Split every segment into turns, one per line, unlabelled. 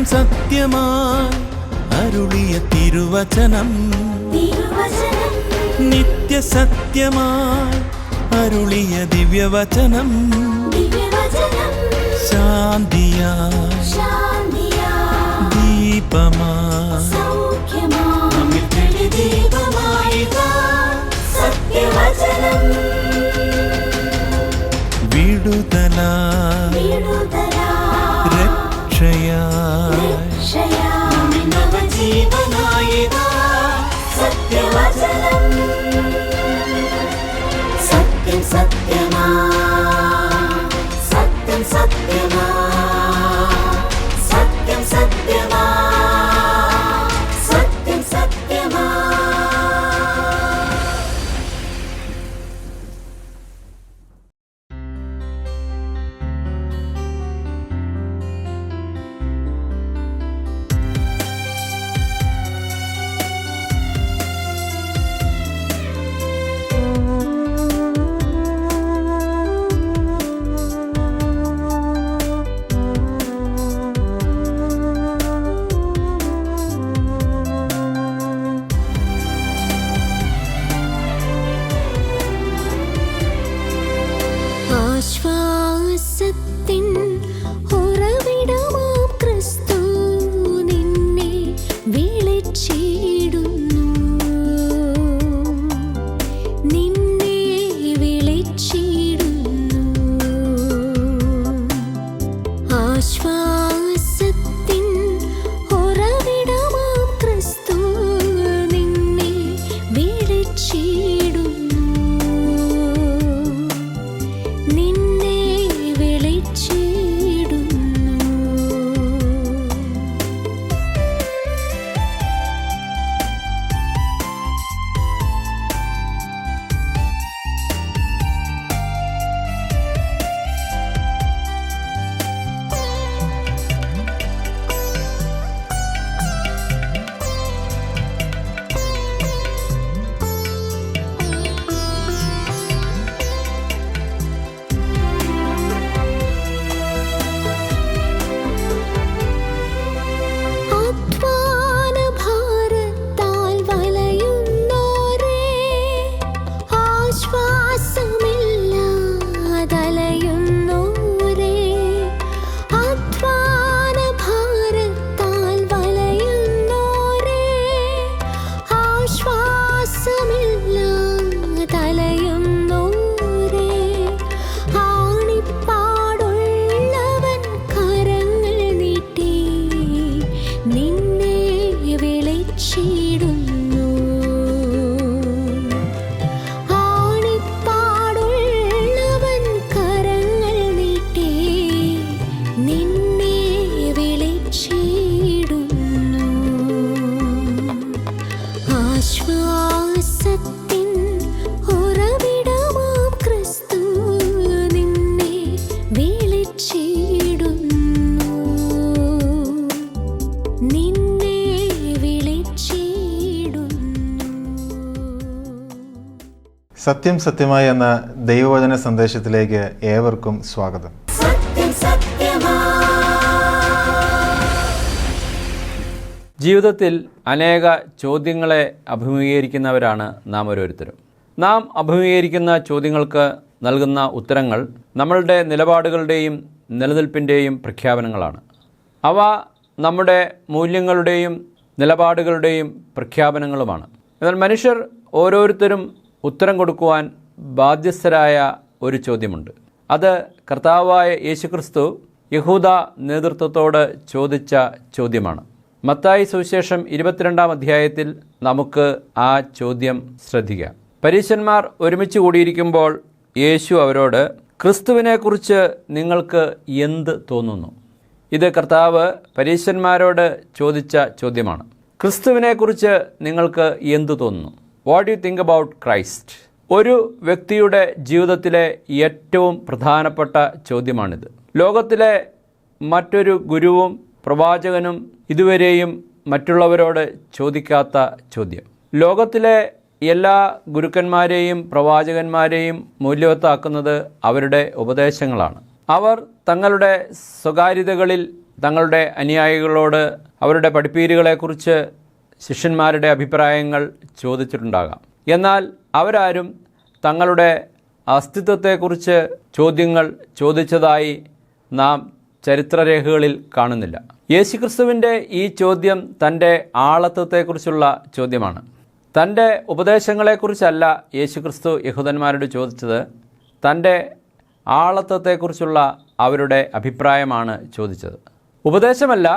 സത്യം സത്യമായി അരുളിയ തിരുവചനം, നിത്യസത്യമായി അരുളിയ ദിവ്യവചനം, ശാന്തിയായി ദീപമായി നമ്മിൽ തെളിദീപമായിതാ സത്യവചനം. വിടുതലായി രക്ഷയായി നമ്മിൽ നവജീവനായിതാ സത്യവചനം. സത്യം സത്യമാ, സത്യം സത്യമാ, സത്യം സത്യമാ, സത്യം സത്യമാ.
ആശ്വാസത്തിൻ ഉറവിടമാം ക്രിസ്തു നിന്നെ വിളിച്ചിടുന്നു, നിന്നെ വിളിച്ചിടുന്നു. ആശ്വാസത്തിൻ ഉറവിടമാം ക്രിസ്തു നിന്നെ വിളിച്ചിടുന്നു, നിന്നെ വിളിച്ചിടുന്നു. അധ്വാനഭാരത്താൽ വലയുന്നോരേ, ആശ്വാസമില്ലാതലയുന്നോരേ, അധ്വാനഭാരത്താൽ വലയുന്നോരേ, ആശ്വാസമില്ലാതലയുന്നോരേ, ആണിപ്പാടുള്ളവൻ കരങ്ങൾ നീട്ടി നിന്നെ വിളിച്ചിടുന്നു, ആണിപ്പാടുള്ളവൻ കരങ്ങൾ നീട്ടി നിന്നെ വിളിച്ചിടുന്നു. ആശ്വാസത്തിൻ ഉറവിടമാം ക്രിസ്തു നിന്നെ വിളിച്ചിടുന്നു, നിന്നെ വിളിച്ചിടുന്നു.
സത്യം സത്യമായി എന്ന ദൈവവചന സന്ദേശത്തിലേക്ക് ഏവർക്കും സ്വാഗതം.
സത്യം സത്യമാ.
ജീവിതത്തിൽ അനേക ചോദ്യങ്ങളെ അഭിമുഖീകരിക്കുന്നവരാണ് നാം ഓരോരുത്തരും. നാം അഭിമുഖീകരിക്കുന്ന ചോദ്യങ്ങൾക്ക് നൽകുന്ന ഉത്തരങ്ങൾ നമ്മളുടെ നിലപാടുകളുടെയും നിലനിൽപ്പിൻ്റെയും പ്രഖ്യാപനങ്ങളാണ്. അവ നമ്മുടെ മൂല്യങ്ങളുടെയും നിലപാടുകളുടെയും പ്രഖ്യാപനങ്ങളുമാണ്. എന്നാൽ മനുഷ്യർ ഓരോരുത്തരും ഉത്തരം കൊടുക്കുവാൻ ബാധ്യസ്ഥരായ ഒരു ചോദ്യമുണ്ട്. അത് കർത്താവായ യേശുക്രിസ്തു യഹൂദ നേതൃത്വത്തോട് ചോദിച്ച ചോദ്യമാണ്. മത്തായി സുവിശേഷം 22-ാം അധ്യായത്തിൽ നമുക്ക് ആ ചോദ്യം ശ്രദ്ധിക്കാം. പരീശന്മാർ ഒരുമിച്ച് കൂടിയിരിക്കുമ്പോൾ യേശു അവരോട്, ക്രിസ്തുവിനെക്കുറിച്ച് നിങ്ങൾക്ക് എന്ത് തോന്നുന്നു? ഇത് കർത്താവ് പരീശന്മാരോട് ചോദിച്ച ചോദ്യമാണ്. ക്രിസ്തുവിനെക്കുറിച്ച് നിങ്ങൾക്ക് എന്തു തോന്നുന്നു? What do you think about Christ? ഒരു വ്യക്തിയുടെ ജീവിതത്തിലെ ഏറ്റവും പ്രധാനപ്പെട്ട ചോദ്യമാണിത്. ലോകത്തിലെ മറ്റൊരു ഗുരുവും പ്രവാചകനും ഇതുവരെയും മറ്റുള്ളവരോട് ചോദിക്കാത്ത ചോദ്യം. ലോകത്തിലെ എല്ലാ ഗുരുക്കന്മാരെയും പ്രവാചകന്മാരെയും മൂല്യവത്താക്കുന്നത് അവരുടെ ഉപദേശങ്ങളാണ്. അവർ തങ്ങളുടെ സ്വകാര്യതകളിൽ തങ്ങളുടെ അനുയായികളോട് അവരുടെ പഠിപ്പീരുകളെക്കുറിച്ച് ശിഷ്യന്മാരുടെ അഭിപ്രായങ്ങൾ ചോദിച്ചിട്ടുണ്ടാകാം. എന്നാൽ അവരാരും തങ്ങളുടെ അസ്തിത്വത്തെക്കുറിച്ച് ചോദ്യങ്ങൾ ചോദിച്ചതായി നാം ചരിത്രരേഖകളിൽ കാണുന്നില്ല. യേശുക്രിസ്തുവിൻ്റെ ഈ ചോദ്യം തൻ്റെ ആളത്വത്തെക്കുറിച്ചുള്ള ചോദ്യമാണ്. തൻ്റെ ഉപദേശങ്ങളെക്കുറിച്ചല്ല യേശുക്രിസ്തു യഹൂദന്മാരോട് ചോദിച്ചത്, തൻ്റെ ആളത്വത്തെക്കുറിച്ചുള്ള അവരുടെ അഭിപ്രായമാണ് ചോദിച്ചത്. ഉപദേശമല്ല,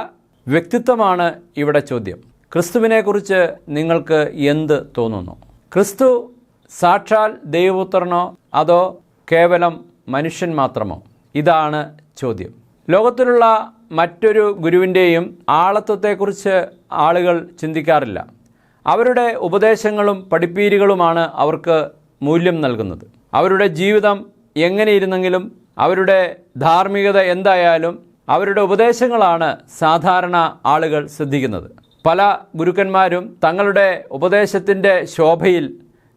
വ്യക്തിത്വമാണ് ഇവിടെ ചോദ്യം. ക്രിസ്തുവിനെക്കുറിച്ച് നിങ്ങൾക്ക് എന്ത് തോന്നുന്നു? ക്രിസ്തു സാക്ഷാൽ ദൈവപുത്രനോ അതോ കേവലം മനുഷ്യൻ മാത്രമോ? ഇതാണ് ചോദ്യം. ലോകത്തിലുള്ള മറ്റൊരു ഗുരുവിൻ്റെയും ആളത്വത്തെക്കുറിച്ച് ആളുകൾ ചിന്തിക്കാറില്ല. അവരുടെ ഉപദേശങ്ങളും പഠിപ്പീരുകളുമാണ് അവർക്ക് മൂല്യം നൽകുന്നത്. അവരുടെ ജീവിതം എങ്ങനെയിരുന്നെങ്കിലും അവരുടെ ധാർമ്മികത എന്തായാലും അവരുടെ ഉപദേശങ്ങളാണ് സാധാരണ ആളുകൾ ശ്രദ്ധിക്കുന്നത്. പല ഗുരുക്കന്മാരും തങ്ങളുടെ ഉപദേശത്തിൻ്റെ ശോഭയിൽ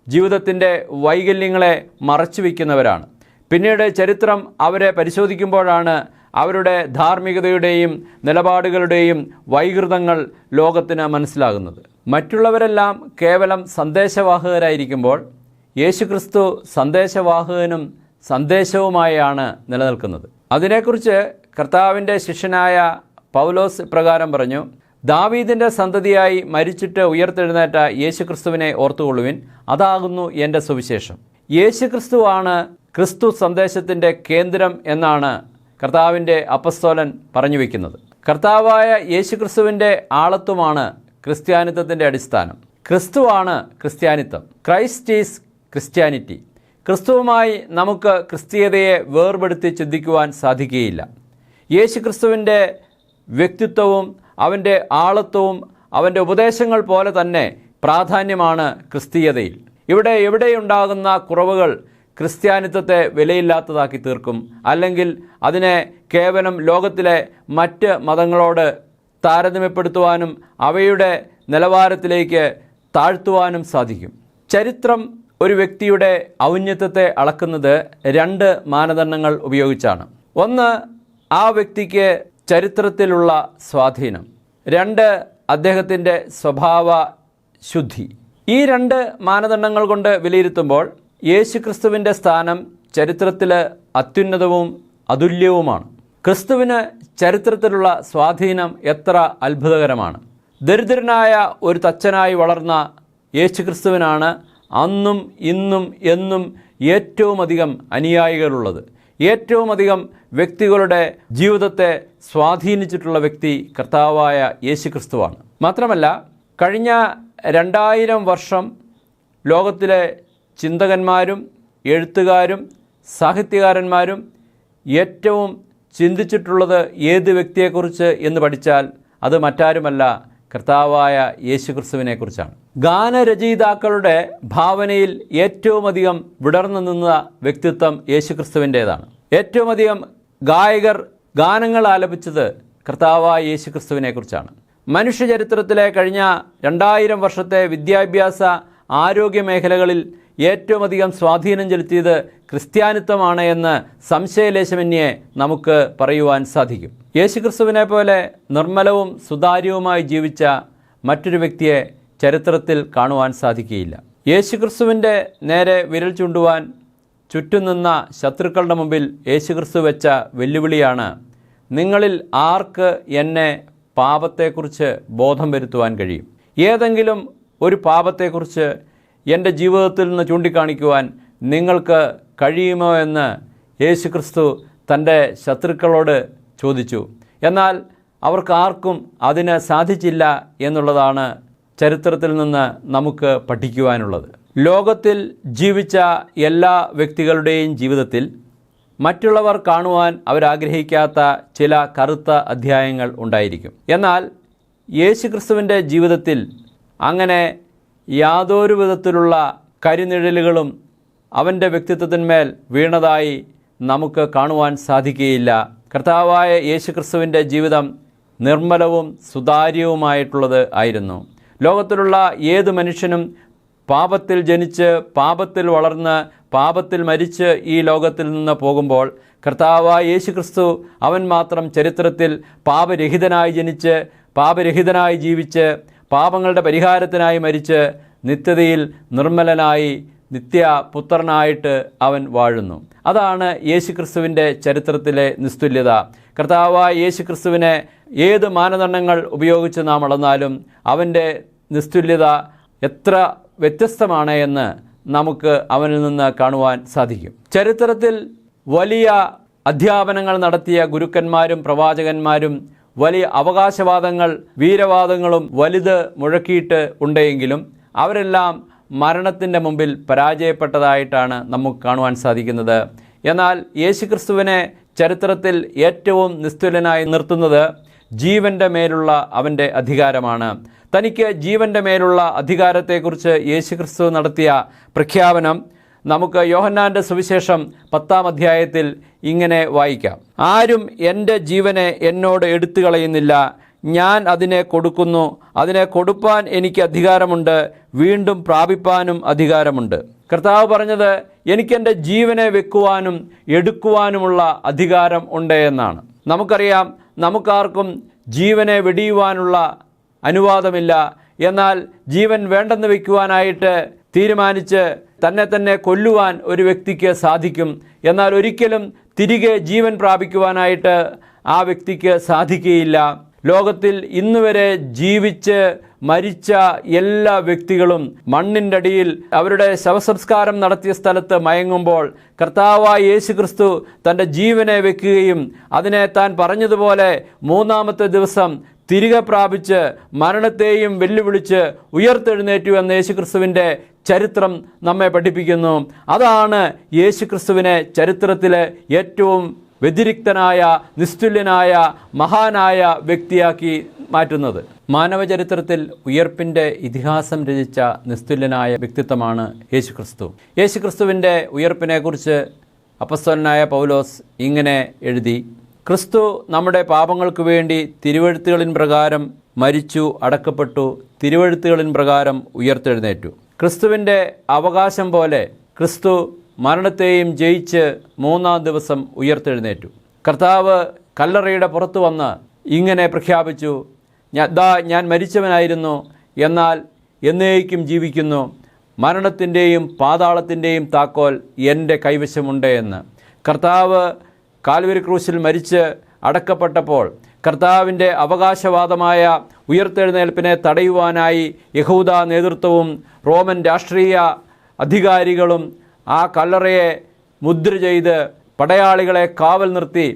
ജീവിതത്തിൻ്റെ വൈകല്യങ്ങളെ മറച്ചു വയ്ക്കുന്നവരാണ്. പിന്നീട് ചരിത്രം അവരെ പരിശോധിക്കുമ്പോഴാണ് അവരുടെ ധാർമ്മികതയുടെയും നിലപാടുകളുടെയും വൈകൃതങ്ങൾ ലോകത്തിന് മനസ്സിലാകുന്നത്. മറ്റുള്ളവരെല്ലാം കേവലം സന്ദേശവാഹകരായിരിക്കുമ്പോൾ യേശുക്രിസ്തു സന്ദേശവാഹകനും സന്ദേശവുമായാണ് നിലനിൽക്കുന്നത്. അതിനെക്കുറിച്ച് കർത്താവിൻ്റെ ശിഷ്യനായ പൗലോസ് പ്രകാരം പറഞ്ഞു, ദാവീദിൻ്റെ സന്തതിയായി മരിച്ചിട്ട് ഉയർത്തെഴുന്നേറ്റ യേശുക്രിസ്തുവിനെ ഓർത്തുകൊള്ളുവിൻ, അതാകുന്നു എൻ്റെ സുവിശേഷം. യേശുക്രിസ്തുവാണ് ക്രിസ്തു സന്ദേശത്തിൻ്റെ കേന്ദ്രം എന്നാണ് കർത്താവിൻ്റെ അപ്പസ്തോലൻ പറഞ്ഞു വയ്ക്കുന്നത്. കർത്താവായ യേശുക്രിസ്തുവിൻ്റെ ആളത്വമാണ് ക്രിസ്ത്യാനിത്വത്തിൻ്റെ അടിസ്ഥാനം. ക്രിസ്തുവാണ് ക്രിസ്ത്യാനിത്വം. Christ is Christianity. ക്രിസ്തുവുമായി നമുക്ക് ക്രിസ്തീയതയെ വേർപെടുത്തി ചിന്തിക്കുവാൻ സാധിക്കുകയില്ല. യേശുക്രിസ്തുവിൻ്റെ വ്യക്തിത്വവും അവൻ്റെ ആളത്വവും അവൻ്റെ ഉപദേശങ്ങൾ പോലെ തന്നെ പ്രാധാന്യമാണ് ക്രിസ്തീയതയിൽ. ഇവിടെ എവിടെയുണ്ടാകുന്ന കുറവുകൾ ക്രിസ്ത്യാനിത്വത്തെ വിലയില്ലാത്തതാക്കി തീർക്കും, അല്ലെങ്കിൽ അതിനെ കേവലം ലോകത്തിലെ മറ്റ് മതങ്ങളോട് താരതമ്യപ്പെടുത്തുവാനും അവയുടെ നിലവാരത്തിലേക്ക് താഴ്ത്തുവാനും സാധിക്കും. ചരിത്രം ഒരു വ്യക്തിയുടെ ഔന്നത്യത്തെ അളക്കുന്നത് രണ്ട് മാനദണ്ഡങ്ങൾ ഉപയോഗിച്ചാണ്. ഒന്ന്, ആ വ്യക്തിക്ക് ചരിത്രത്തിലുള്ള സ്വാധീനം. രണ്ട്, അദ്ദേഹത്തിൻ്റെ സ്വഭാവ ശുദ്ധി. ഈ രണ്ട് മാനദണ്ഡങ്ങൾ കൊണ്ട് വിലയിരുത്തുമ്പോൾ യേശുക്രിസ്തുവിൻ്റെ സ്ഥാനം ചരിത്രത്തിൽ അത്യുന്നതവും അതുല്യവുമാണ്. ക്രിസ്തുവിന് ചരിത്രത്തിലുള്ള സ്വാധീനം എത്ര അത്ഭുതകരമാണ്. ദരിദ്രനായ ഒരു തച്ചനായി വളർന്ന യേശുക്രിസ്തുവിനാണ് അന്നും ഇന്നും എന്നും ഏറ്റവും അധികം അനുയായികളുള്ളത്. ഏറ്റവും അധികം വ്യക്തികളുടെ ജീവിതത്തെ സ്വാധീനിച്ചിട്ടുള്ള വ്യക്തി കർത്താവായ യേശുക്രിസ്തുവാണ്. മാത്രമല്ല, കഴിഞ്ഞ 2000 വർഷം ലോകത്തിലെ ചിന്തകന്മാരും എഴുത്തുകാരും സാഹിത്യകാരന്മാരും ഏറ്റവും ചിന്തിച്ചിട്ടുള്ളത് ഏത് വ്യക്തിയെക്കുറിച്ച് എന്ന് പഠിച്ചാൽ അത് മറ്റാരുമല്ല, കർത്താവായ യേശുക്രിസ്തുവിനെക്കുറിച്ചാണ്. ഗാനരചയിതാക്കളുടെ ഭാവനയിൽ ഏറ്റവും അധികം വിടർന്നു നിന്ന വ്യക്തിത്വം യേശുക്രിസ്തുവിൻ്റേതാണ്. ഏറ്റവും അധികം ഗായകർ ഗാനങ്ങൾ ആലപിച്ചത് കർത്താവായ യേശുക്രിസ്തുവിനെക്കുറിച്ചാണ്. മനുഷ്യചരിത്രത്തിലെ കഴിഞ്ഞ 2000 വർഷത്തെ വിദ്യാഭ്യാസ ആരോഗ്യ മേഖലകളിൽ ഏറ്റവും അധികം സ്വാധീനം ചെലുത്തിയത് ക്രിസ്ത്യാനിത്വമാണ് എന്ന് സംശയലേശമന്യേ നമുക്ക് പറയുവാൻ സാധിക്കും. യേശുക്രിസ്തുവിനെ പോലെ നിർമ്മലവും സുതാര്യവുമായി ജീവിച്ച മറ്റൊരു വ്യക്തിയെ ചരിത്രത്തിൽ കാണുവാൻ സാധിക്കുകയില്ല. യേശുക്രിസ്തുവിൻ്റെ നേരെ വിരൽ ചൂണ്ടുവാൻ ചുറ്റും നിന്ന ശത്രുക്കളുടെ മുമ്പിൽ യേശുക്രിസ്തു വെച്ച വെല്ലുവിളിയാണ്, നിങ്ങളിൽ ആർക്ക് എന്നെ പാപത്തെക്കുറിച്ച് ബോധം വരുത്തുവാൻ കഴിയും? ഏതെങ്കിലും ഒരു പാപത്തെക്കുറിച്ച് എൻ്റെ ജീവിതത്തിൽ നിന്ന് ചൂണ്ടിക്കാണിക്കുവാൻ നിങ്ങൾക്ക് കഴിയുമോ എന്ന് യേശുക്രിസ്തു തൻ്റെ ശത്രുക്കളോട് ചോദിച്ചു. എന്നാൽ അവർക്കാർക്കും അതിന് സാധിച്ചില്ല എന്നുള്ളതാണ് ചരിത്രത്തിൽ നിന്ന് നമുക്ക് പഠിക്കുവാനുള്ളത്. ലോകത്തിൽ ജീവിച്ച എല്ലാ വ്യക്തികളുടെയും ജീവിതത്തിൽ മറ്റുള്ളവർ കാണുവാൻ അവരാഗ്രഹിക്കാത്ത ചില കറുത്ത അധ്യായങ്ങൾ ഉണ്ടായിരിക്കും. എന്നാൽ യേശുക്രിസ്തുവിൻ്റെ ജീവിതത്തിൽ അങ്ങനെ യാതൊരു വിധത്തിലുള്ള കരിനിഴലുകളും അവൻ്റെ വ്യക്തിത്വത്തിന്മേൽ വീണതായി നമുക്ക് കാണുവാൻ സാധിക്കുകയില്ല. കർത്താവായ യേശുക്രിസ്തുവിൻ്റെ ജീവിതം നിർമ്മലവും സുതാര്യവുമായിട്ടുള്ളത് ആയിരുന്നു. ലോകത്തിലുള്ള ഏത് മനുഷ്യനും പാപത്തിൽ ജനിച്ച് പാപത്തിൽ വളർന്ന് പാപത്തിൽ മരിച്ച് ഈ ലോകത്തിൽ നിന്ന് പോകുമ്പോൾ കർത്താവായ യേശുക്രിസ്തു അവൻ മാത്രം ചരിത്രത്തിൽ പാപരഹിതനായി ജനിച്ച് പാപരഹിതനായി ജീവിച്ച് പാപങ്ങളുടെ പരിഹാരത്തിനായി മരിച്ച് നിത്യതയിൽ നിർമ്മലനായി നിത്യപുത്രനായിട്ട് അവൻ വാഴുന്നു. അതാണ് യേശുക്രിസ്തുവിൻ്റെ ചരിത്രത്തിലെ നിസ്തുല്യത. കർത്താവായ യേശുക്രിസ്തുവിനെ ഏത് മാനദണ്ഡങ്ങൾ ഉപയോഗിച്ച് നാം അളന്നാലും അവൻ്റെ നിസ്തുല്യത എത്ര വ്യത്യസ്തമാണ് എന്ന് നമുക്ക് അവനിൽ നിന്ന് കാണുവാൻ സാധിക്കും. ചരിത്രത്തിൽ വലിയ അധ്യാപനങ്ങൾ നടത്തിയ ഗുരുക്കന്മാരും പ്രവാചകന്മാരും വലിയ അവകാശവാദങ്ങൾ വീരവാദങ്ങളും വലുത് മുഴക്കിയിട്ട് ഉണ്ടെങ്കിലും അവരെല്ലാം മരണത്തിൻ്റെ മുമ്പിൽ പരാജയപ്പെട്ടതായിട്ടാണ് നമുക്ക് കാണുവാൻ സാധിക്കുന്നത്. എന്നാൽ യേശുക്രിസ്തുവിനെ ചരിത്രത്തിൽ ഏറ്റവും നിസ്തുലനായി നിർത്തുന്നത് ജീവൻ്റെ മേലുള്ള അവൻ്റെ അധികാരമാണ്. തനിക്ക് ജീവൻ്റെ മേലുള്ള അധികാരത്തെക്കുറിച്ച് യേശുക്രിസ്തു നടത്തിയ പ്രഖ്യാപനം നമുക്ക് യോഹന്നാൻ്റെ സുവിശേഷം 10-ാം അധ്യായത്തിൽ ഇങ്ങനെ വായിക്കാം. ആരും എൻ്റെ ജീവനെ എന്നോട് എടുത്തു കളയുന്നില്ല, ഞാൻ അതിനെ കൊടുക്കുന്നു. അതിനെ കൊടുപ്പാൻ എനിക്ക് അധികാരമുണ്ട്, വീണ്ടും പ്രാപിപ്പാനും അധികാരമുണ്ട്. കർത്താവ് പറഞ്ഞത് എനിക്കെൻ്റെ ജീവനെ വെക്കുവാനും എടുക്കുവാനുമുള്ള അധികാരം ഉണ്ട് എന്നാണ്. നമുക്കറിയാം, നമുക്കാർക്കും ജീവനെ വെടിയുവാനുള്ള അനുവാദമില്ല. എന്നാൽ ജീവൻ വേണ്ടെന്ന് വയ്ക്കുവാനായിട്ട് തീരുമാനിച്ച് തന്നെ കൊല്ലുവാൻ ഒരു വ്യക്തിക്ക് സാധിക്കും. എന്നാൽ ഒരിക്കലും തിരികെ ജീവൻ പ്രാപിക്കുവാനായിട്ട് ആ വ്യക്തിക്ക് സാധിക്കുകയില്ല. ലോകത്തിൽ ഇന്നുവരെ ജീവിച്ച് മരിച്ച എല്ലാ വ്യക്തികളും മണ്ണിൻ്റെ അടിയിൽ അവരുടെ ശവസംസ്കാരം നടത്തിയ സ്ഥലത്ത് മയങ്ങുമ്പോൾ കർത്താവായ യേശുക്രിസ്തു തൻ്റെ ജീവനെ വെക്കുകയും അതിനെ താൻ പറഞ്ഞതുപോലെ 3-ാമത്തെ ദിവസം തിരികെ പ്രാപിച്ച് മരണത്തെയും വെല്ലുവിളിച്ച് ഉയർത്തെഴുന്നേറ്റു എന്ന യേശുക്രിസ്തുവിൻ്റെ ചരിത്രം നമ്മെ പഠിപ്പിക്കുന്നു. അതാണ് യേശുക്രിസ്തുവിനെ ചരിത്രത്തിലെ ഏറ്റവും വ്യതിരിക്തനായ നിസ്തുല്യനായ മഹാനായ വ്യക്തിയാക്കി മാറ്റുന്നത്. മാനവചരിത്രത്തിൽ ഉയർപ്പിൻ്റെ ഇതിഹാസം രചിച്ച നിസ്തുല്യനായ വ്യക്തിത്വമാണ് യേശുക്രിസ്തു. യേശുക്രിസ്തുവിൻ്റെ ഉയർപ്പിനെക്കുറിച്ച് അപ്പസ്തലനായ പൗലോസ് ഇങ്ങനെ എഴുതി: ക്രിസ്തു നമ്മുടെ പാപങ്ങൾക്ക് വേണ്ടി തിരുവെഴുത്തുകളിൻ പ്രകാരം മരിച്ചു, അടക്കപ്പെട്ടു, തിരുവെഴുത്തുകളിൻ പ്രകാരം ഉയർത്തെഴുന്നേറ്റു. ക്രിസ്തുവിൻ്റെ അവകാശം പോലെ ക്രിസ്തു മരണത്തെയും ജയിച്ച് 3-ാം ദിവസം ഉയർത്തെഴുന്നേറ്റു. കർത്താവ് കല്ലറയുടെ പുറത്തു വന്ന് ഇങ്ങനെ പ്രഖ്യാപിച്ചു: ഞാൻ മരിച്ചവനായിരുന്നു, എന്നാൽ എന്നേക്കും ജീവിക്കുന്നു. മരണത്തിൻ്റെയും പാതാളത്തിൻ്റെയും താക്കോൽ എൻ്റെ കൈവശമുണ്ട് എന്ന്. കർത്താവ് കാൽവരി ക്രൂശിൽ മരിച്ച് അടക്കപ്പെട്ടപ്പോൾ കർത്താവിൻ്റെ അവകാശവാദമായ ഉയർത്തെഴുന്നേൽപ്പിനെ തടയുവാനായി യഹൂദ നേതൃത്വവും റോമൻ രാഷ്ട്രീയ അധികാരികളും ആ കല്ലറയെ മുദ്ര ചെയ്ത് പടയാളികളെ കാവൽ നിർത്തി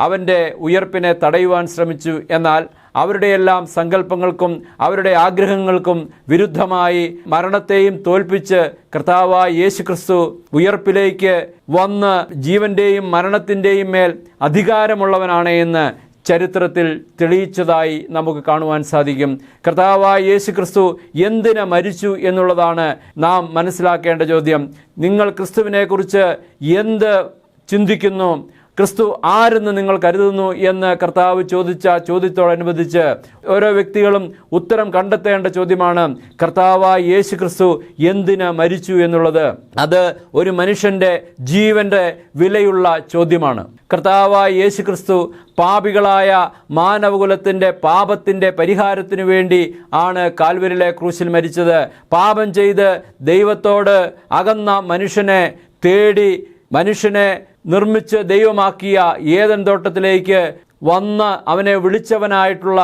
അവൻ്റെ ഉയർപ്പിനെ തടയുവാൻ ശ്രമിച്ചു. എന്നാൽ അവരുടെയെല്ലാം സങ്കല്പങ്ങൾക്കും അവരുടെ ആഗ്രഹങ്ങൾക്കും വിരുദ്ധമായി മരണത്തെയും തോൽപ്പിച്ച് കർത്താവായ യേശുക്രിസ്തു ഉയർപ്പിലേക്ക് വന്ന് ജീവൻ്റെയും മരണത്തിൻ്റെയും മേൽ അധികാരമുള്ളവനാണ് എന്ന് ചരിത്രത്തിൽ തെളിയിച്ചതായി നമുക്ക് കാണുവാൻ സാധിക്കും. കർത്താവായ യേശുക്രിസ്തു എന്തിന് മരിച്ചു എന്നുള്ളതാണ് നാം മനസ്സിലാക്കേണ്ട ചോദ്യം. നിങ്ങൾ ക്രിസ്തുവിനെക്കുറിച്ച് എന്ത് ചിന്തിക്കുന്നു? ക്രിസ്തു ആരെന്ന് നിങ്ങൾ കരുതുന്നു എന്ന് കർത്താവ് ചോദിച്ച ചോദ്യത്തോടനുബന്ധിച്ച് ഓരോ വ്യക്തികളും ഉത്തരം കണ്ടെത്തേണ്ട ചോദ്യമാണ് കർത്താവായ യേശു ക്രിസ്തു എന്തിന് മരിച്ചു എന്നുള്ളത്. അത് ഒരു മനുഷ്യൻ്റെ ജീവൻ്റെ വിലയുള്ള ചോദ്യമാണ്. കർത്താവായ യേശു ക്രിസ്തു പാപികളായ മാനവകുലത്തിൻ്റെ പാപത്തിൻ്റെ പരിഹാരത്തിനു വേണ്ടി ആണ് കാൽവരിയിലെ ക്രൂശിൽ മരിച്ചത്. പാപം ചെയ്ത് ദൈവത്തോട് അകന്ന മനുഷ്യനെ തേടി മനുഷ്യനെ നിർമ്മിച്ച് ദൈവമാക്കിയ ഏദൻ തോട്ടത്തിലേക്ക് വന്ന് അവനെ വിളിച്ചവനായിട്ടുള്ള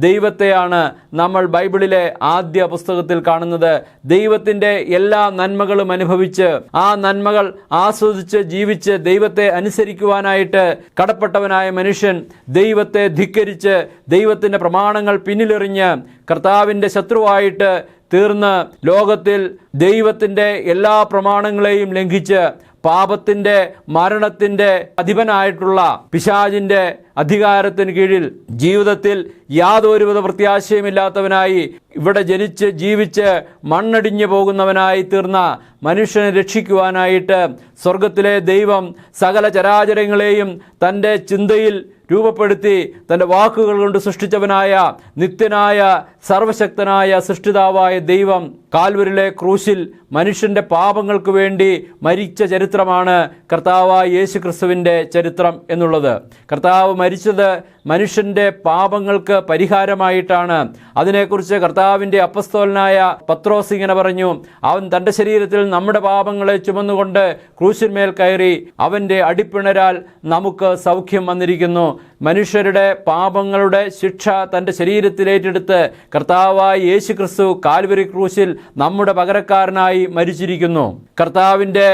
ദൈവത്തെയാണ് നമ്മൾ ബൈബിളിലെ ആദ്യ പുസ്തകത്തിൽ കാണുന്നത്. ദൈവത്തിൻ്റെ എല്ലാ നന്മകളും അനുഭവിച്ച് ആ നന്മകൾ ആസ്വദിച്ച് ജീവിച്ച് ദൈവത്തെ അനുസരിക്കുവാനായിട്ട് കടപ്പെട്ടവനായ മനുഷ്യൻ ദൈവത്തെ ധിക്കരിച്ച് ദൈവത്തിൻ്റെ പ്രമാണങ്ങൾ പിന്നിലെറിഞ്ഞ് കർത്താവിൻ്റെ ശത്രുവായിട്ട് തീർന്ന് ലോകത്തിൽ ദൈവത്തിൻ്റെ എല്ലാ പ്രമാണങ്ങളെയും ലംഘിച്ച് പാപത്തിൻ്റെ മരണത്തിൻ്റെ അധിപനായിട്ടുള്ള പിശാചിൻ്റെ അധികാരത്തിന് കീഴിൽ ജീവിതത്തിൽ യാതൊരുവിധ പ്രത്യാശയുമില്ലാത്തവനായി ഇവിടെ ജനിച്ച് ജീവിച്ച് മണ്ണടിഞ്ഞു പോകുന്നവനായി തീർന്ന മനുഷ്യനെ രക്ഷിക്കുവാനായിട്ട് സ്വർഗത്തിലെ ദൈവം സകല ചരാചരങ്ങളെയും തൻ്റെ ചിന്തയിൽ രൂപപ്പെടുത്തി തൻ്റെ വാക്കുകൾ കൊണ്ട് സൃഷ്ടിച്ചവനായ നിത്യനായ സർവശക്തനായ സൃഷ്ടിതാവായ ദൈവം കാൽവരിലെ ക്രൂശിൽ മനുഷ്യൻ്റെ പാപങ്ങൾക്ക് വേണ്ടി മരിച്ച ചരിത്രമാണ് കർത്താവായ യേശു ക്രിസ്തുവിൻ്റെ ചരിത്രം എന്നുള്ളത്. കർത്താവ് മരിച്ചത് മനുഷ്യൻ്റെ പാപങ്ങൾക്ക് പരിഹാരമായിട്ടാണ്. അതിനെക്കുറിച്ച് കർത്താവിൻ്റെ അപ്പസ്തോലനായ പത്രോസ് ഇങ്ങനെ പറഞ്ഞു, അവൻ തൻ്റെ ശരീരത്തിൽ നമ്മുടെ പാപങ്ങളെ ചുമന്നുകൊണ്ട് ക്രൂശിന്മേൽ കയറി, അവൻ്റെ അടിപ്പിണരാൽ നമുക്ക് സൗഖ്യം വന്നിരിക്കുന്നു. മനുഷ്യരുടെ പാപങ്ങളുടെ ശിക്ഷ തൻ്റെ ശരീരത്തിലേറ്റെടുത്ത് കർത്താവായ യേശു ക്രിസ്തു കാൽവരി ക്രൂശിൽ നമ്മുടെ പകരക്കാരനായി മരിച്ചിരിക്കുന്നു. കർത്താവിൻ്റെ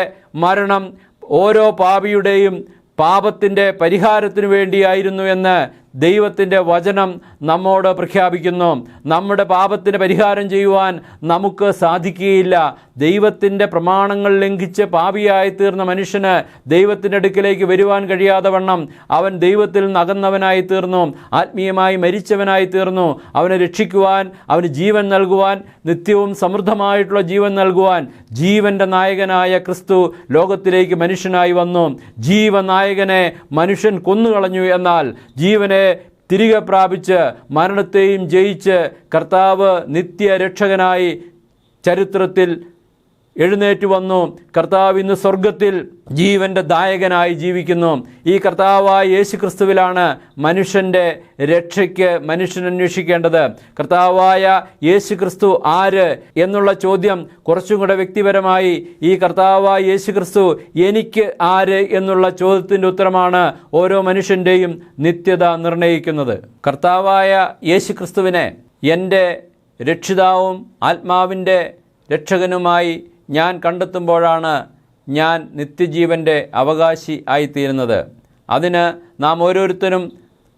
മരണം ഓരോ പാപിയുടെയും പാപത്തിൻ്റെ പരിഹാരത്തിനു വേണ്ടിയായിരുന്നു എന്ന് ദൈവത്തിൻ്റെ വചനം നമ്മോട് പ്രഖ്യാപിക്കുന്നു. നമ്മുടെ പാപത്തിന് പരിഹാരം ചെയ്യുവാൻ നമുക്ക് സാധിക്കുകയില്ല. ദൈവത്തിൻ്റെ പ്രമാണങ്ങൾ ലംഘിച്ച് പാപിയായി തീർന്ന മനുഷ്യന് ദൈവത്തിൻ്റെ അടുക്കിലേക്ക് വരുവാൻ കഴിയാതെ വണ്ണം അവൻ ദൈവത്തിൽ നിന്ന് അകന്നവനായി തീർന്നു, ആത്മീയമായി മരിച്ചവനായി തീർന്നു. അവനെ രക്ഷിക്കുവാൻ, അവന് ജീവൻ നൽകുവാൻ, നിത്യവും സമൃദ്ധമായിട്ടുള്ള ജീവൻ നൽകുവാൻ ജീവൻ്റെ നായകനായ ക്രിസ്തു ലോകത്തിലേക്ക് മനുഷ്യനായി വന്നു. ജീവനായകനെ മനുഷ്യൻ കൊന്നുകളഞ്ഞു, എന്നാൽ ജീവനെ തിരികെ പ്രാപിച്ച് മരണത്തെയും ജയിച്ച് കർത്താവ് നിത്യരക്ഷകനായി ചരിത്രത്തിൽ എഴുന്നേറ്റ് വന്നു. കർത്താവ് ഇന്ന് സ്വർഗത്തിൽ ജീവൻ്റെ ദായകനായി ജീവിക്കുന്നു. ഈ കർത്താവായ യേശു ക്രിസ്തുവിലാണ് മനുഷ്യൻ്റെ രക്ഷയ്ക്ക് മനുഷ്യൻ അന്വേഷിക്കേണ്ടത്. കർത്താവായ യേശു ക്രിസ്തു ആര് എന്നുള്ള ചോദ്യം കുറച്ചും കൂടെ വ്യക്തിപരമായി ഈ കർത്താവായ യേശു ക്രിസ്തു എനിക്ക് ആര് എന്നുള്ള ചോദ്യത്തിൻ്റെ ഉത്തരമാണ് ഓരോ മനുഷ്യൻ്റെയും നിത്യത നിർണ്ണയിക്കുന്നത്. കർത്താവായ യേശു ക്രിസ്തുവിനെ എൻ്റെ രക്ഷിതാവും ആത്മാവിൻ്റെ രക്ഷകനുമായി ഞാൻ കണ്ടെത്തുമ്പോഴാണ് ഞാൻ നിത്യജീവൻ്റെ അവകാശി ആയിത്തീരുന്നത്. അതിന് നാം ഓരോരുത്തരും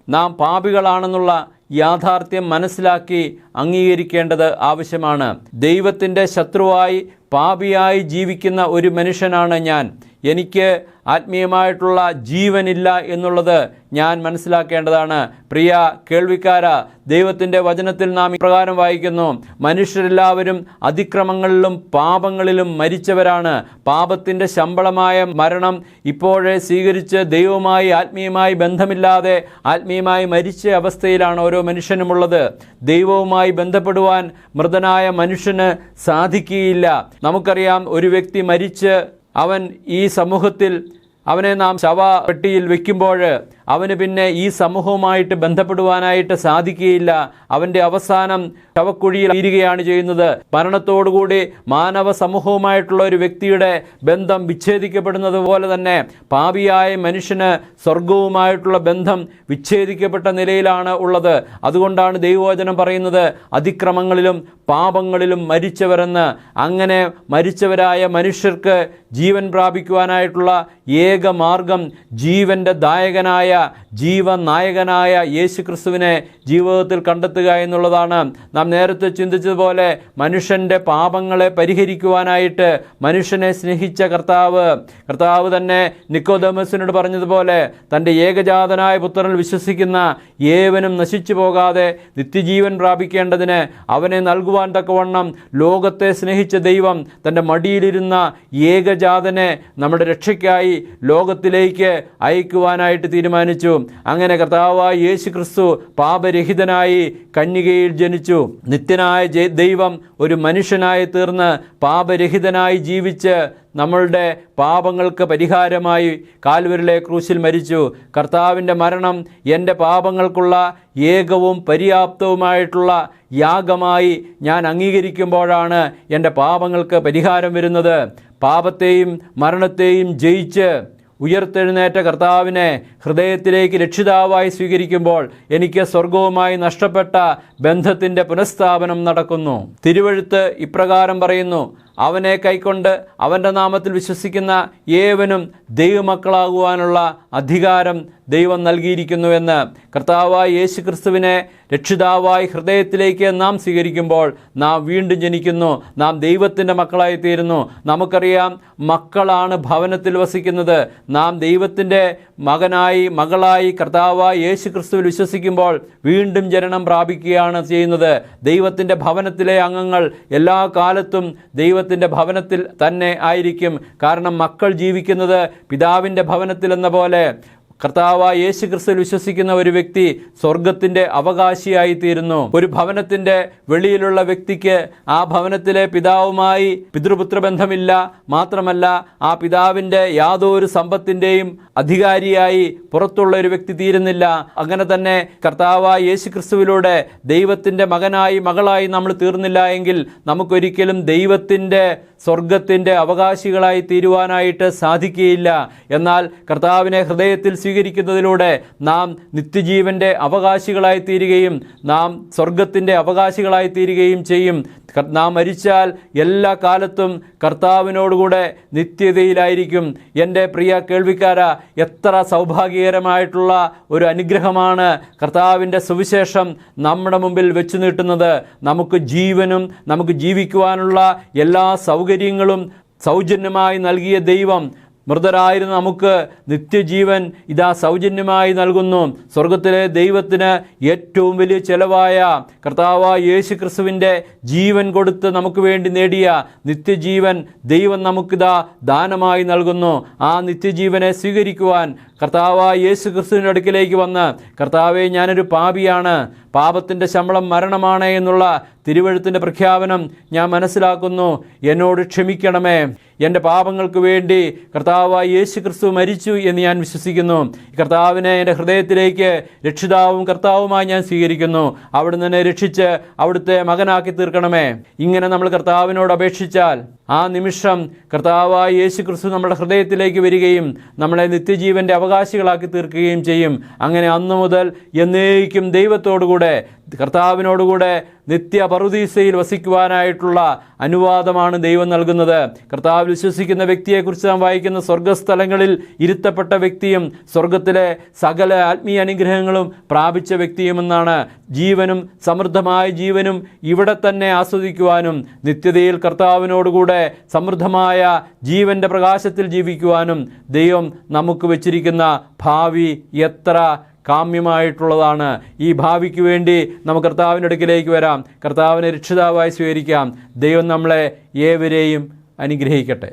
നാം പാപികളാണെന്നുള്ള യാഥാർത്ഥ്യം മനസ്സിലാക്കി അംഗീകരിക്കേണ്ടത് ആവശ്യമാണ്. ദൈവത്തിൻ്റെ ശത്രുവായി പാപിയായി ജീവിക്കുന്ന ഒരു മനുഷ്യനാണ് ഞാൻ. എനിക്ക് ആത്മീയമായിട്ടുള്ള ജീവനില്ല എന്നുള്ളത് ഞാൻ മനസ്സിലാക്കേണ്ടതാണ്. പ്രിയ കേൾവിക്കാര, ദൈവത്തിൻ്റെ വചനത്തിൽ നാം ഇപ്രകാരം വായിക്കുന്നു, മനുഷ്യരെല്ലാവരും അതിക്രമങ്ങളിലും പാപങ്ങളിലും മരിച്ചവരാണ്. പാപത്തിൻ്റെ ശമ്പളമായ മരണം ഇപ്പോഴേ സ്വീകരിച്ച് ദൈവവുമായി ആത്മീയമായി ബന്ധമില്ലാതെ ആത്മീയമായി മരിച്ച അവസ്ഥയിലാണ് ഓരോ മനുഷ്യനുമുള്ളത്. ദൈവവുമായി ബന്ധപ്പെടുവാൻ മൃതനായ മനുഷ്യന് സാധിക്കുകയില്ല. നമുക്കറിയാം, ഒരു വ്യക്തി മരിച്ച് അവൻ ഈ സമൂഹത്തിൽ അവനെ നാം ശവപ്പെട്ടിയിൽ വെക്കുമ്പോൾ അവന് പിന്നെ ഈ സമൂഹവുമായിട്ട് ബന്ധപ്പെടുവാനായിട്ട് സാധിക്കുകയില്ല. അവൻ്റെ അവസാനം ശവക്കുഴിയിൽ തീരുകയാണ് ചെയ്യുന്നത്. മരണത്തോടുകൂടി മാനവ സമൂഹവുമായിട്ടുള്ള ഒരു വ്യക്തിയുടെ ബന്ധം വിച്ഛേദിക്കപ്പെടുന്നത് പോലെ തന്നെ പാപിയായ മനുഷ്യന് സ്വർഗവുമായിട്ടുള്ള ബന്ധം വിച്ഛേദിക്കപ്പെട്ട നിലയിലാണ് ഉള്ളത്. അതുകൊണ്ടാണ് ദൈവവചനം പറയുന്നത്, അതിക്രമങ്ങളിലും പാപങ്ങളിലും മരിച്ചവരെന്ന്. അങ്ങനെ മരിച്ചവരായ മനുഷ്യർക്ക് ജീവൻ പ്രാപിക്കുവാനായിട്ടുള്ള ഏക മാർഗം ജീവൻ്റെ ദായകനായ ജീവനായകനായ യേശു ക്രിസ്തുവിനെ ജീവിതത്തിൽ കണ്ടെത്തുക എന്നുള്ളതാണ്. നാം നേരത്തെ ചിന്തിച്ചതുപോലെ മനുഷ്യൻ്റെ പാപങ്ങളെ പരിഹരിക്കുവാനായിട്ട് മനുഷ്യനെ സ്നേഹിച്ച കർത്താവ് തന്നെ നിക്കോദെമസിനോട് പറഞ്ഞതുപോലെ തൻ്റെ ഏകജാതനായ പുത്രനിൽ വിശ്വസിക്കുന്ന ഏവനും നശിച്ചു പോകാതെ നിത്യജീവൻ പ്രാപിക്കേണ്ടതിന് അവനെ നൽകുവാൻ തക്കവണ്ണം ലോകത്തെ സ്നേഹിച്ച ദൈവം തൻ്റെ മടിയിലിരുന്ന ഏകജാതനെ നമ്മുടെ രക്ഷയ്ക്കായി ലോകത്തിലേക്ക് അയക്കുവാനായിട്ട് തീരുമാനിച്ചു. അങ്ങനെ കർത്താവായ യേശു ക്രിസ്തു പാപരഹിതനായി കന്യകയിൽ ജനിച്ചു. നിത്യനായ ദൈവം ഒരു മനുഷ്യനായി തീർന്ന് പാപരഹിതനായി ജീവിച്ച് നമ്മളുടെ പാപങ്ങൾക്ക് പരിഹാരമായി കാൽവരിലെ ക്രൂശിൽ മരിച്ചു. കർത്താവിൻ്റെ മരണം എൻ്റെ പാപങ്ങൾക്കുള്ള ഏകവും പര്യാപ്തവുമായിട്ടുള്ള യാഗമായി ഞാൻ അംഗീകരിക്കുമ്പോഴാണ് എൻ്റെ പാപങ്ങൾക്ക് പരിഹാരം വരുന്നത്. പാപത്തെയും മരണത്തെയും ജയിച്ച് ഉയർത്തെഴുന്നേറ്റ കർത്താവിനെ ഹൃദയത്തിലേക്ക് രക്ഷിതാവായി സ്വീകരിക്കുമ്പോൾ എനിക്ക് സ്വർഗവുമായി നഷ്ടപ്പെട്ട ബന്ധത്തിൻ്റെ പുനഃസ്ഥാപനം നടക്കുന്നു. തിരുവെഴുത്ത് ഇപ്രകാരം പറയുന്നു, അവനെ കൈക്കൊണ്ട് അവൻ്റെ നാമത്തിൽ വിശ്വസിക്കുന്ന ഏവനും ദൈവമക്കളാകുവാനുള്ള അധികാരം ദൈവം നൽകിയിരിക്കുന്നുവെന്ന് കർത്താവായ യേശു ക്രിസ്തുവിനെ രക്ഷിതാവായി ഹൃദയത്തിലേക്ക് നാം സ്വീകരിക്കുമ്പോൾ നാം വീണ്ടും ജനിക്കുന്നു, നാം ദൈവത്തിൻ്റെ മക്കളായി തീരുന്നു. നമുക്കറിയാം, മക്കളാണ് ഭവനത്തിൽ വസിക്കുന്നത്. നാം ദൈവത്തിൻ്റെ മകനായി മകളായി കർത്താവായ യേശു ക്രിസ്തുവിൽ വിശ്വസിക്കുമ്പോൾ വീണ്ടും ജനനം പ്രാപിക്കുകയാണ് ചെയ്യുന്നത്. ദൈവത്തിൻ്റെ ഭവനത്തിലെ അംഗങ്ങൾ എല്ലാ കാലത്തും ദൈവത്തിൻ്റെ ഭവനത്തിൽ തന്നെ ആയിരിക്കും. കാരണം മക്കൾ ജീവിക്കുന്നത് പിതാവിൻ്റെ ഭവനത്തിൽ എന്ന പോലെ കർത്താവായ യേശു ക്രിസ്തുവിൽ വിശ്വസിക്കുന്ന ഒരു വ്യക്തി സ്വർഗത്തിൻ്റെ അവകാശിയായി തീരുന്നു. ഒരു ഭവനത്തിൻ്റെ വെളിയിലുള്ള വ്യക്തിക്ക് ആ ഭവനത്തിലെ പിതാവുമായി പിതൃപുത്ര ബന്ധമില്ല. മാത്രമല്ല, ആ പിതാവിൻ്റെ യാതൊരു സമ്പത്തിൻ്റെയും അധികാരിയായി പുറത്തുള്ള ഒരു വ്യക്തി തീരുന്നില്ല. അങ്ങനെ തന്നെ കർത്താവായ യേശു ക്രിസ്തുവിലൂടെ ദൈവത്തിൻ്റെ മകനായി മകളായി നമ്മൾ തീർന്നില്ല എങ്കിൽ നമുക്കൊരിക്കലും ദൈവത്തിൻ്റെ സ്വർഗത്തിൻ്റെ അവകാശികളായി തീരുവാനായിട്ട് സാധിക്കുകയില്ല. എന്നാൽ കർത്താവിനെ ഹൃദയത്തിൽ സ്വീകരിക്കുന്നതിലൂടെ നാം നിത്യജീവൻ്റെ അവകാശികളായി തീരുകയും നാം സ്വർഗത്തിൻ്റെ അവകാശികളായി തീരുകയും ചെയ്യും. നാം മരിച്ചാൽ എല്ലാ കാലത്തും കർത്താവിനോടുകൂടെ നിത്യതയിലായിരിക്കും. എൻ്റെ പ്രിയ കേൾവിക്കാരാ, എത്ര സൗഭാഗ്യകരമായിട്ടുള്ള ഒരു അനുഗ്രഹമാണ് കർത്താവിൻ്റെ സുവിശേഷം നമ്മുടെ മുമ്പിൽ വെച്ചു നീട്ടുന്നത്. നമുക്ക് ജീവനും നമുക്ക് ജീവിക്കുവാനുള്ള എല്ലാ സൗകര്യങ്ങളും സൗജന്യമായി നൽകിയ ദൈവം മൃതരായിരുന്ന നമുക്ക് നിത്യജീവൻ ഇതാ സൗജന്യമായി നൽകുന്നു. സ്വർഗത്തിലെ ദൈവത്തിന് ഏറ്റവും വലിയ ചെലവായ കർത്താവായ യേശു ക്രിസ്തുവിൻ്റെ ജീവൻ കൊടുത്ത് നമുക്ക് വേണ്ടി നേടിയ നിത്യജീവൻ ദൈവം നമുക്കിതാ ദാനമായി നൽകുന്നു. ആ നിത്യജീവനെ സ്വീകരിക്കുവാൻ കർത്താവായ യേശു ക്രിസ്തുവിൻ്റെ അടുക്കിലേക്ക് വന്ന്, കർത്താവേ, ഞാനൊരു പാപിയാണ്, പാപത്തിൻ്റെ ശമ്പളം മരണമാണ് എന്നുള്ള തിരുവെഴുത്തിൻ്റെ പ്രഖ്യാപനം ഞാൻ മനസ്സിലാക്കുന്നു. എന്നോട് ക്ഷമിക്കണമേ. എൻ്റെ പാപങ്ങൾക്ക് വേണ്ടി കർത്താവായ യേശു ക്രിസ്തു മരിച്ചു എന്ന് ഞാൻ വിശ്വസിക്കുന്നു. കർത്താവിനെ എൻ്റെ ഹൃദയത്തിലേക്ക് രക്ഷിതാവും കർത്താവുമായി ഞാൻ സ്വീകരിക്കുന്നു. അവിടുന്ന് എന്നെ രക്ഷിച്ച് അവിടുത്തെ മകനാക്കി തീർക്കണമേ. ഇങ്ങനെ നമ്മൾ കർത്താവിനോട് അപേക്ഷിച്ചാൽ ആ നിമിഷം കർത്താവായ യേശു ക്രിസ്തു നമ്മുടെ ഹൃദയത്തിലേക്ക് വരികയും നമ്മളെ നിത്യജീവൻ്റെ അവകാശികളാക്കി തീർക്കുകയും ചെയ്യും. അങ്ങനെ അന്നു മുതൽ എന്നേക്കും ദൈവത്തോടുകൂടെ കർത്താവിനോടുകൂടെ നിത്യ പറുദീസയിൽ വസിക്കുവാനായിട്ടുള്ള അനുവാദമാണ് ദൈവം നൽകുന്നത്. കർത്താവിൽ വിശ്വസിക്കുന്ന വ്യക്തിയെക്കുറിച്ച് നാം വായിക്കുന്ന സ്വർഗസ്ഥലങ്ങളിൽ ഇരുത്തപ്പെട്ട വ്യക്തിയും സ്വർഗത്തിലെ സകല ആത്മീയ അനുഗ്രഹങ്ങളും പ്രാപിച്ച വ്യക്തിയുമെന്നാണ്. ജീവനും സമൃദ്ധമായ ജീവനും ഇവിടെ തന്നെ ആസ്വദിക്കുവാനും നിത്യതയിൽ കർത്താവിനോടുകൂടെ സമൃദ്ധമായ ജീവൻ്റെ പ്രകാശത്തിൽ ജീവിക്കുവാനും ദൈവം നമുക്ക് വച്ചിരിക്കുന്ന ഭാവി എത്ര കാമ്യമായിട്ടുള്ളതാണ്. ഈ ഭാവിക്ക് വേണ്ടി നമുക്ക് കർത്താവിൻ്റെ അടുക്കിലേക്ക് വരാം, കർത്താവിനെ രക്ഷിതാവായി സ്വീകരിക്കാം. ദൈവം നമ്മളെ ഏവരെയും അനുഗ്രഹിക്കട്ടെ.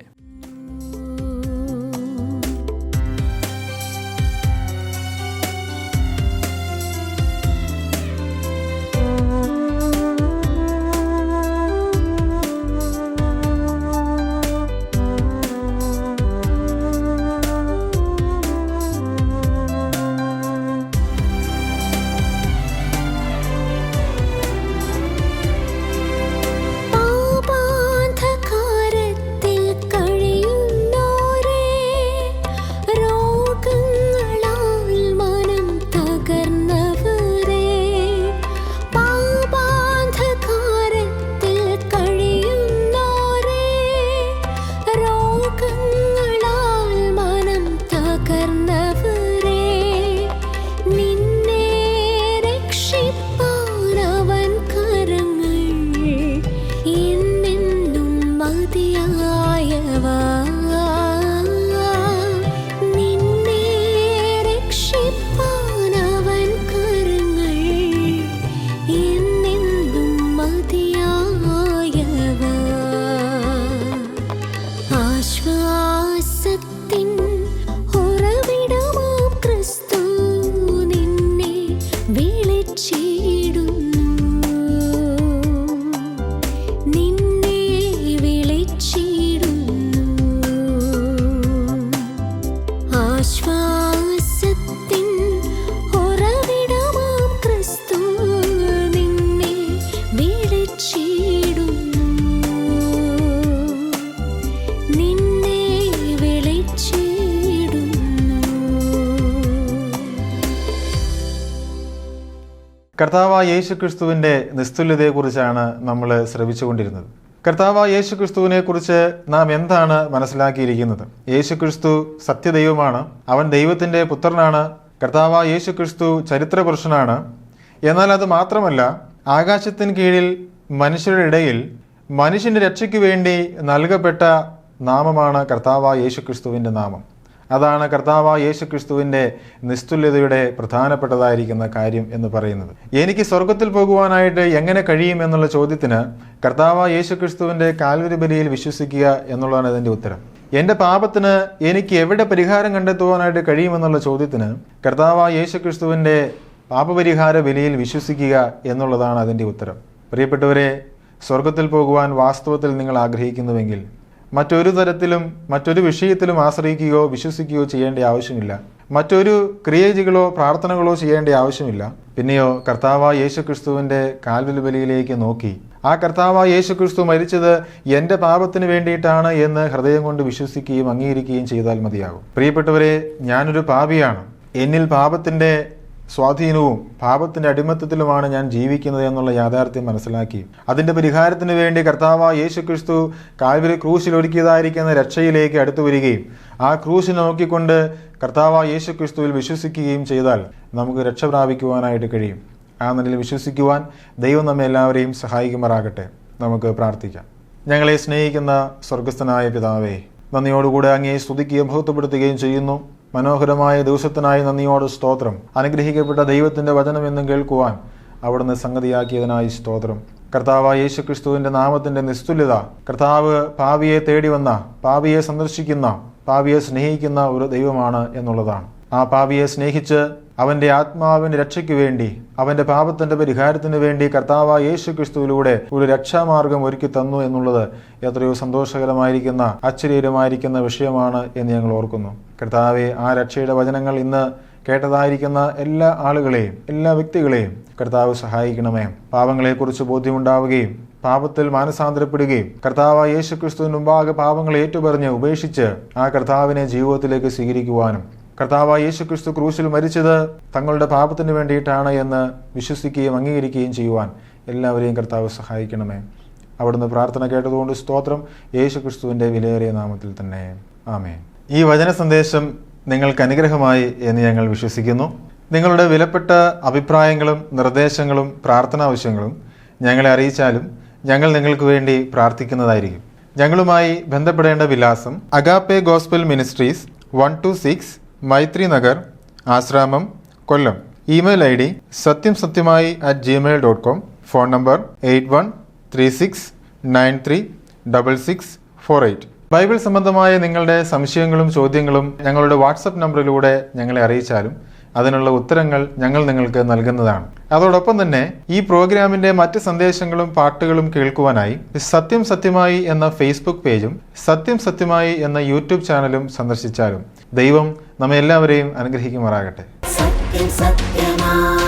കർത്താവായ യേശു ക്രിസ്തുവിൻ്റെ നിസ്തുല്യതയെക്കുറിച്ചാണ് നമ്മൾ ശ്രവിച്ചുകൊണ്ടിരുന്നത്. കർത്താവായ യേശു ക്രിസ്തുവിനെ കുറിച്ച് നാം എന്താണ് മനസ്സിലാക്കിയിരിക്കുന്നത്? യേശു ക്രിസ്തു സത്യദൈവമാണ്. അവൻ ദൈവത്തിൻ്റെ പുത്രനാണ്. കർത്താവായ യേശു ക്രിസ്തു ചരിത്രപുരുഷനാണ്. എന്നാൽ അത് മാത്രമല്ല, ആകാശത്തിന് കീഴിൽ മനുഷ്യരുടെ ഇടയിൽ മനുഷ്യൻ്റെ രക്ഷയ്ക്ക് വേണ്ടി നൽകപ്പെട്ട നാമമാണ് കർത്താവായ യേശു ക്രിസ്തുവിൻ്റെ നാമം. അതാണ് കർത്താവായ യേശു ക്രിസ്തുവിൻ്റെ നിസ്തുല്യതയുടെ പ്രധാനപ്പെട്ടതായിരിക്കുന്ന കാര്യം എന്ന് പറയുന്നത്. എനിക്ക് സ്വർഗത്തിൽ പോകുവാനായിട്ട് എങ്ങനെ കഴിയും എന്നുള്ള ചോദ്യത്തിന് കർത്താവായ യേശു ക്രിസ്തുവിൻ്റെ കാൽവരി ബലിയിൽ വിശ്വസിക്കുക എന്നുള്ളതാണ് അതിൻ്റെ ഉത്തരം. എൻ്റെ പാപത്തിന് എനിക്ക് എവിടെ പരിഹാരം കണ്ടെത്തുവാനായിട്ട് കഴിയുമെന്നുള്ള ചോദ്യത്തിന് കർത്താവായ യേശു ക്രിസ്തുവിൻ്റെ പാപപരിഹാര ബലിയിൽ വിശ്വസിക്കുക എന്നുള്ളതാണ് അതിൻ്റെ ഉത്തരം. പ്രിയപ്പെട്ടവരെ, സ്വർഗത്തിൽ പോകുവാൻ വാസ്തവത്തിൽ നിങ്ങൾ ആഗ്രഹിക്കുന്നുവെങ്കിൽ മറ്റൊരു തരത്തിലും മറ്റൊരു വിഷയത്തിലും ആശ്രയിക്കുകയോ വിശ്വസിക്കുകയോ ചെയ്യേണ്ട ആവശ്യമില്ല. മറ്റൊരു ക്രിയകളോ പ്രാർത്ഥനകളോ ചെയ്യേണ്ട ആവശ്യമില്ല. പിന്നെയോ കർത്താവായ യേശു ക്രിസ്തുവിൻ്റെ കാൽവരി ബലിയിലേക്ക് നോക്കി ആ കർത്താവായ യേശു ക്രിസ്തു മരിച്ചത് എൻ്റെ പാപത്തിന് വേണ്ടിയിട്ടാണ് എന്ന് ഹൃദയം കൊണ്ട് വിശ്വസിക്കുകയും അംഗീകരിക്കുകയും ചെയ്താൽ മതിയാകും. പ്രിയപ്പെട്ടവരെ, ഞാനൊരു പാപിയാണ്. എന്നിൽ പാപത്തിൻ്റെ സ്വാധീനവും പാപത്തിൻ്റെ അടിമത്തത്തിലുമാണ് ഞാൻ ജീവിക്കുന്നത് എന്നുള്ള യാഥാർത്ഥ്യം മനസ്സിലാക്കി അതിൻ്റെ പരിഹാരത്തിന് വേണ്ടി കർത്താവായ യേശു ക്രിസ്തു കാൽവരി ക്രൂശിൽ ഒരുക്കിയതായിരിക്കുന്ന രക്ഷയിലേക്ക് അടുത്തു വരികയും ആ ക്രൂശ് നോക്കിക്കൊണ്ട് കർത്താവായ യേശു ക്രിസ്തുവിൽ വിശ്വസിക്കുകയും ചെയ്താൽ നമുക്ക് രക്ഷ പ്രാപിക്കുവാനായിട്ട് കഴിയും. ആ നിലയിൽ വിശ്വസിക്കുവാൻ ദൈവം നമ്മെ എല്ലാവരെയും സഹായിക്കുമാറാകട്ടെ. നമുക്ക് പ്രാർത്ഥിക്കാം. ഞങ്ങളെ സ്നേഹിക്കുന്ന സ്വർഗസ്ഥനായ പിതാവേ, നന്ദിയോടുകൂടെ അങ്ങയെ സ്തുതിക്കുകയും മഹത്വപ്പെടുത്തുകയും ചെയ്യുന്നു. മനോഹരമായ ദിവസത്തിനായി നന്ദിയോട് സ്തോത്രം. അനുഗ്രഹിക്കപ്പെട്ട ദൈവത്തിൻ്റെ വചനം എന്നും കേൾക്കുവാൻ അവിടുന്ന് സംഗതിയാക്കിയതിനായി സ്തോത്രം. കർത്താവായ യേശു ക്രിസ്തുവിൻ്റെ നാമത്തിൻ്റെ നിസ്തുല്യത, കർത്താവ് പാപിയെ തേടി വന്ന, പാപിയെ സന്ദർശിക്കുന്ന, പാപിയെ സ്നേഹിക്കുന്ന ഒരു ദൈവമാണ് എന്നുള്ളതാണ്. ആ പാപിയെ സ്നേഹിച്ച് അവൻ്റെ ആത്മാവിൻ്റെ രക്ഷയ്ക്ക് വേണ്ടി, അവൻ്റെ പാപത്തിൻ്റെ പരിഹാരത്തിന് വേണ്ടി കർത്താവായ യേശു ക്രിസ്തുവിലൂടെ ഒരു രക്ഷാമാർഗം ഒരുക്കി തന്നു എന്നുള്ളത് എത്രയോ സന്തോഷകരമായിരിക്കുന്ന ആശ്ചര്യകരമായിരിക്കുന്ന വിഷയമാണ് എന്ന് ഞങ്ങൾ ഓർക്കുന്നു. കർത്താവെ, ആ രക്ഷയുടെ വചനങ്ങൾ ഇന്ന് കേട്ടതായിരിക്കുന്ന എല്ലാ ആളുകളെയും, എല്ലാ വ്യക്തികളെയും കർത്താവ് സഹായിക്കണമേ. പാപങ്ങളെക്കുറിച്ച് ബോധ്യമുണ്ടാവുകയും പാപത്തിൽ മാനസാന്തരപ്പെടുകയും കർത്താവായ യേശു ക്രിസ്തുവിന് മുമ്പാകെ പാപങ്ങൾ ഏറ്റുപറഞ്ഞ് ഉപേക്ഷിച്ച് ആ കർത്താവിനെ ജീവിതത്തിലേക്ക് സ്വീകരിക്കുവാനും കർത്താവായ യേശു ക്രിസ്തു ക്രൂശിൽ മരിച്ചത് തങ്ങളുടെ പാപത്തിന് വേണ്ടിയിട്ടാണ് എന്ന് വിശ്വസിക്കുകയും അംഗീകരിക്കുകയും ചെയ്യുവാൻ എല്ലാവരെയും കർത്താവ് സഹായിക്കണമേ. അവിടുന്ന് പ്രാർത്ഥന കേട്ടതുകൊണ്ട് സ്തോത്രം. യേശു ക്രിസ്തുവിൻ്റെ വിലയേറിയ നാമത്തിൽ തന്നെ ആമേൻ. ഈ വചന സന്ദേശം നിങ്ങൾക്ക് അനുഗ്രഹമായി എന്ന് ഞങ്ങൾ വിശ്വസിക്കുന്നു. നിങ്ങളുടെ വിലപ്പെട്ട അഭിപ്രായങ്ങളും നിർദ്ദേശങ്ങളും പ്രാർത്ഥനാവശ്യങ്ങളും ഞങ്ങളെ അറിയിച്ചാലും ഞങ്ങൾ നിങ്ങൾക്ക് വേണ്ടി പ്രാർത്ഥിക്കുന്നതായിരിക്കും. ഞങ്ങളുമായി ബന്ധപ്പെടേണ്ട വിലാസം Agape gospel ministries 126 Maitri Nagar, Asramam, Kollam. Email ID satyamsatyamai@gmail.com. Phone number 8136936648. Bible സംബന്ധമായ നിങ്ങളുടെ സംശയങ്ങളും ചോദ്യങ്ങളും ഞങ്ങളുടെ വാട്സപ്പ് നമ്പറിലൂടെ ഞങ്ങളെ അറിയിച്ചാലും അതിനുള്ള ഉത്തരങ്ങൾ ഞങ്ങൾ നിങ്ങൾക്ക് നൽകുന്നതാണ്. അതോടൊപ്പം തന്നെ ഈ പ്രോഗ്രാമിന്റെ മറ്റ് സന്ദേശങ്ങളും പാട്ടുകളും കേൾക്കുവാനായി സത്യം സത്യമായി എന്ന ഫേസ്ബുക്ക് പേജും സത്യം സത്യമായി എന്ന യൂട്യൂബ് ചാനലും സന്ദർശിച്ചാലും ദൈവം നമ്മെ എല്ലാവരെയും അനുഗ്രഹിക്കുമാറാകട്ടെ.
സത്യം സത്യമായി.